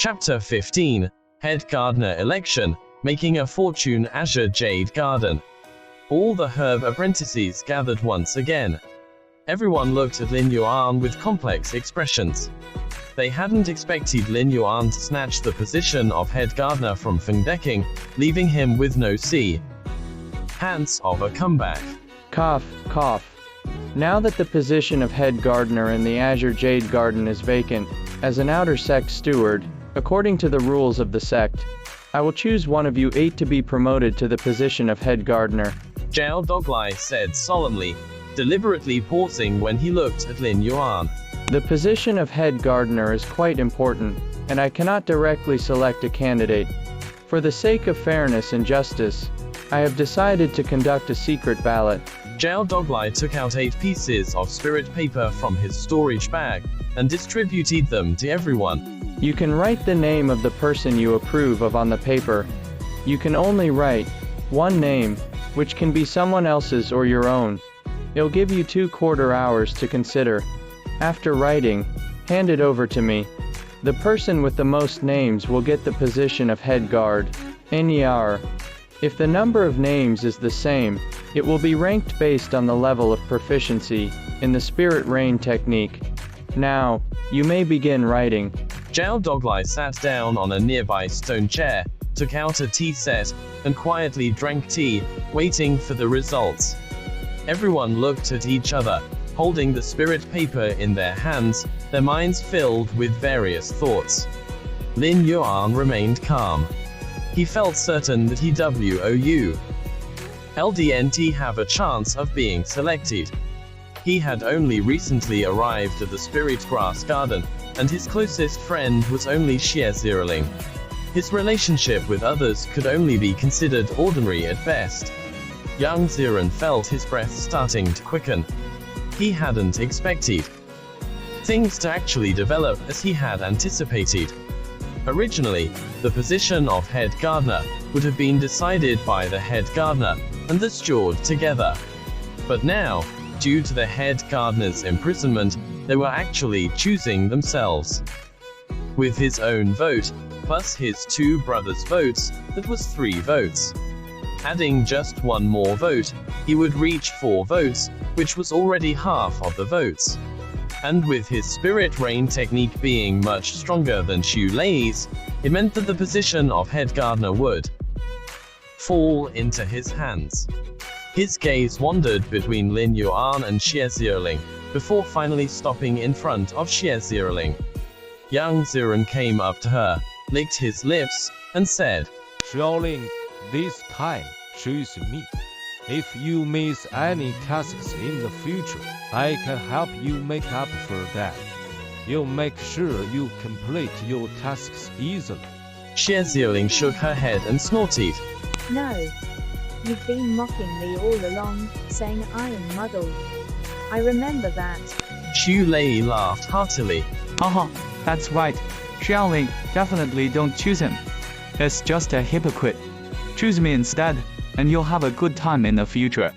Chapter 15, Head Gardener Election, Making a Fortune Azure Jade Garden. All the herb apprentices gathered once again. Everyone looked at Lin Yuan with complex expressions. They hadn't expected Lin Yuan to snatch the position of head gardener from Feng Deking, leaving him with no chance of a comeback. Cough, cough. Now that the position of head gardener in the Azure Jade Garden is vacant, as an outer sect steward, according to the rules of the sect, I will choose one of you 8 to be promoted to the position of head gardener. Zhao Doglai said solemnly, deliberately pausing when he looked at Lin Yuan. The position of head gardener is quite important, and I cannot directly select a candidate. For the sake of fairness and justice, I have decided to conduct a secret ballot. Zhao Doglai took out 8 pieces of spirit paper from his storage bag, and distributed them to everyone. You can write the name of the person you approve of on the paper. You can only write one name, which can be someone else's or your own. It'll give you 2 hours to consider. After writing, hand it over to me. The person with the most names will get the position of head guard. NER. If the number of names is the same, it will be ranked based on the level of proficiency in the Spirit Rain technique. Now, you may begin writing. Zhao Doglai sat down on a nearby stone chair, took out a tea set, and quietly drank tea, waiting for the results. Everyone looked at each other, holding the spirit paper in their hands, their minds filled with various thoughts. Lin Yuan remained calm. He felt certain that he would LDNT have a chance of being selected. He had only recently arrived at the Spirit Grass Garden, and his closest friend was only Xie Ziraling. His relationship with others could only be considered ordinary at best. Yang Ziren felt his breath starting to quicken. He hadn't expected things to actually develop as he had anticipated. Originally, the position of head gardener would have been decided by the head gardener and the steward together. But now, due to the head gardener's imprisonment, they were actually choosing themselves. With his own vote, plus his 2 brothers' votes, that was 3 votes. Adding just 1 more vote, he would reach 4 votes, which was already half of the votes. And with his Spirit Rain technique being much stronger than Xu Lei's, it meant that the position of head gardener would fall into his hands. His gaze wandered between Lin Yuan and Xie Ziraling, before finally stopping in front of Xie Ziraling. Yang Ziren came up to her, licked his lips, and said, Xiaoling, this time, choose me. If you miss any tasks in the future, I can help you make up for that. You'll make sure you complete your tasks easily. Xie Ziraling shook her head and snorted. No. You've been mocking me all along, saying I am muddled. I remember that. Xu Lei laughed heartily. Haha, that's right. Xiaoling, definitely don't choose him. He's just a hypocrite. Choose me instead, and you'll have a good time in the future.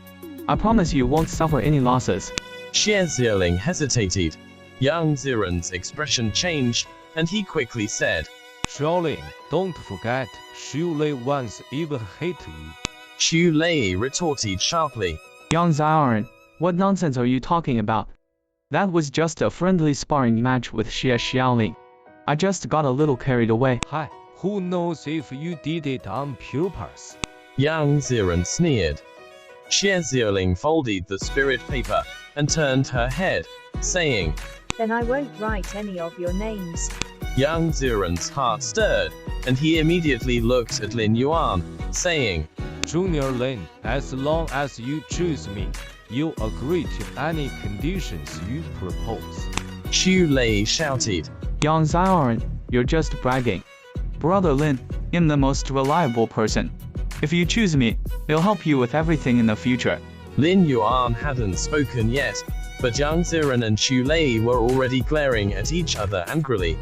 I promise you won't suffer any losses. Xie Ziraling hesitated. Yang Ziren's expression changed, and he quickly said, Xiaoling, don't forget, Xu Lei once even hated you. Xu Lei retorted sharply. Yang Ziren, what nonsense are you talking about? That was just a friendly sparring match with Xie Xiaoling. I just got a little carried away. Hi, who knows if you did it on purpose? Yang Ziren sneered. Xie Ziraling folded the spirit paper, and turned her head, saying, Then I won't write any of your names. Yang Ziren's heart stirred, and he immediately looked at Lin Yuan, saying, Junior Lin, as long as you choose me, you'll agree to any conditions you propose. Xu Lei shouted. Yang Ziren, you're just bragging. Brother Lin, I'm the most reliable person. If you choose me, it'll help you with everything in the future. Lin Yuan hadn't spoken yet, but Yang Ziren and Xu Lei were already glaring at each other angrily.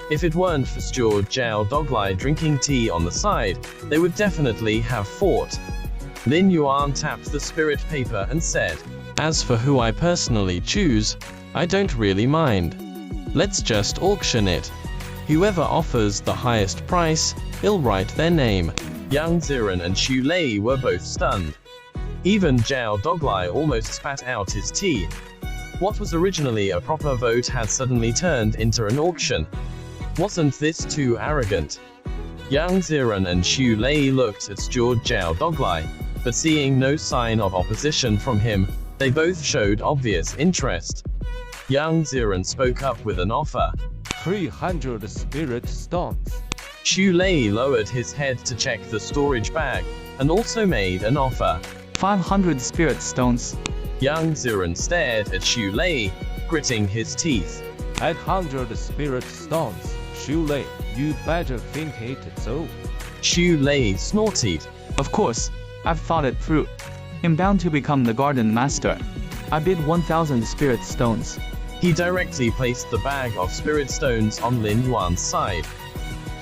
If it weren't for Steward Zhao Doglai drinking tea on the side, they would definitely have fought. Lin Yuan tapped the spirit paper and said, As for who I personally choose, I don't really mind. Let's just auction it. Whoever offers the highest price, he'll write their name. Yang Ziren and Xu Lei were both stunned. Even Zhao Doglai almost spat out his tea. What was originally a proper vote had suddenly turned into an auction. Wasn't this too arrogant? Yang Ziren and Xu Lei looked at steward Zhao Doglai, but seeing no sign of opposition from him, they both showed obvious interest. Yang Ziren spoke up with an offer. 300 spirit stones. Xu Lei lowered his head to check the storage bag, and also made an offer. 500 spirit stones. Yang Ziren stared at Xu Lei, gritting his teeth. 800 spirit stones. Xu Lei, you better think it through. Xu Lei snorted. Of course, I've thought it through. I'm bound to become the garden master. I bid 1,000 spirit stones. He directly placed the bag of spirit stones on Lin Yuan's side.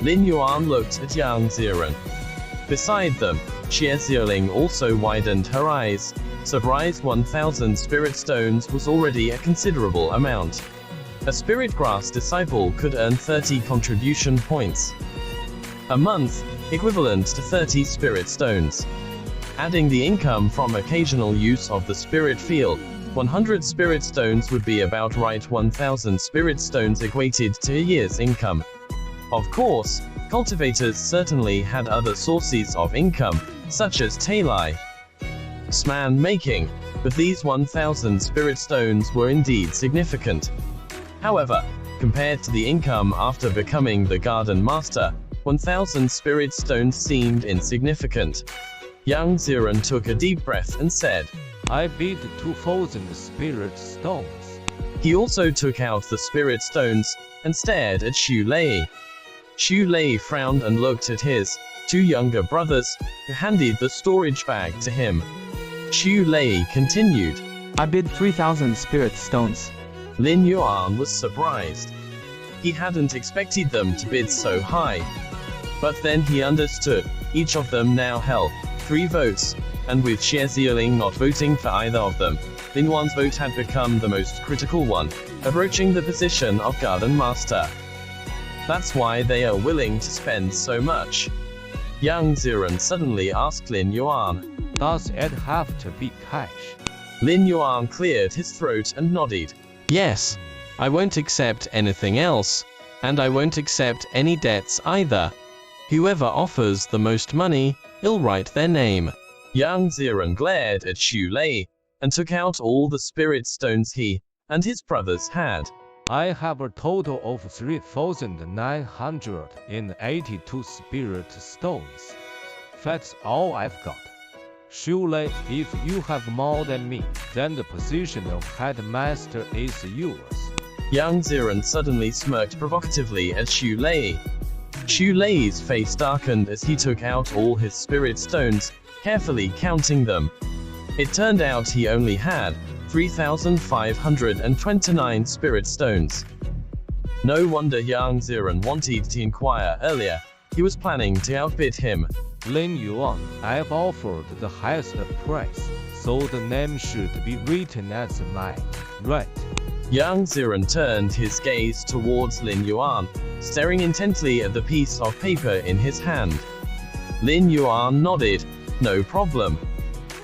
Lin Yuan looked at Yang Ziren. Beside them, Xie Ziying also widened her eyes. Surprised 1,000 spirit stones was already a considerable amount. A spirit grass disciple could earn 30 contribution points a month, equivalent to 30 spirit stones. Adding the income from occasional use of the spirit field, 100 spirit stones would be about right. 1,000 spirit stones equated to a year's income. Of course, cultivators certainly had other sources of income, such as Tailai Sman making, but these 1,000 spirit stones were indeed significant. However, compared to the income after becoming the garden master, 1,000 spirit stones seemed insignificant. Yang Ziren took a deep breath and said, I bid 2,000 spirit stones. He also took out the spirit stones and stared at Xu Lei. Xu Lei frowned and looked at his two younger brothers, who handed the storage bag to him. Xu Lei continued. I bid 3,000 spirit stones. Lin Yuan was surprised. He hadn't expected them to bid so high. But then he understood, each of them now held 3 votes, and with Xie Ziying not voting for either of them, Lin Yuan's vote had become the most critical one, approaching the position of garden master. That's why they are willing to spend so much. Yang Ziren suddenly asked Lin Yuan, Does it have to be cash? Lin Yuan cleared his throat and nodded. Yes. I won't accept anything else, and I won't accept any debts either. Whoever offers the most money, he'll write their name. Yang Ziren glared at Xu Lei, and took out all the spirit stones he and his brothers had. I have a total of 3,982 spirit stones. That's all I've got. Xu Lei, if you have more than me, then the position of headmaster is yours. Yang Ziren suddenly smirked provocatively at Xu Lei. Xu Lei's face darkened as he took out all his spirit stones, carefully counting them. It turned out he only had 3,529 spirit stones. No wonder Yang Ziren wanted to inquire earlier. He was planning to outbid him. Lin Yuan, I've offered the highest price, so the name should be written as mine, right? Yang Ziren turned his gaze towards Lin Yuan, staring intently at the piece of paper in his hand. Lin Yuan nodded. No problem.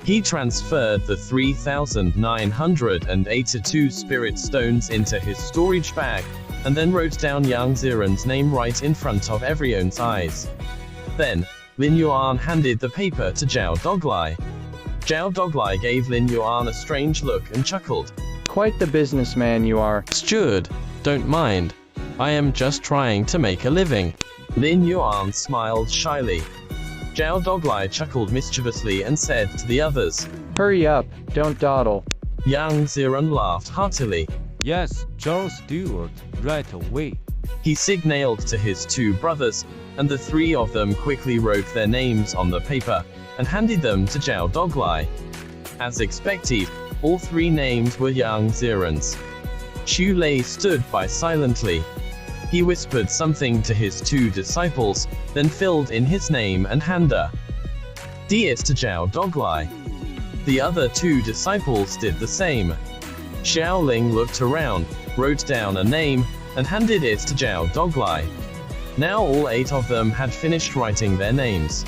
He transferred the 3,982 spirit stones into his storage bag, and then wrote down Yang Ziren's name right in front of everyone's eyes. Then, Lin Yuan handed the paper to Zhao Doglai. Zhao Doglai gave Lin Yuan a strange look and chuckled. Quite the businessman you are. Steward, don't mind. I am just trying to make a living. Lin Yuan smiled shyly. Zhao Doglai chuckled mischievously and said to the others, Hurry up, don't dawdle. Yang Ziren laughed heartily. Yes, John Stewart, right away. He signaled to his 2 brothers, and the 3 of them quickly wrote their names on the paper, and handed them to Zhao Doglai. As expected, all 3 names were Yang Ziren's. Xu Lei stood by silently. He whispered something to his 2 disciples, then filled in his name and hander. It to Zhao Doglai. The other 2 disciples did the same. Xiaoling looked around, wrote down a name, and handed it to Zhao Doglai. Now all 8 of them had finished writing their names.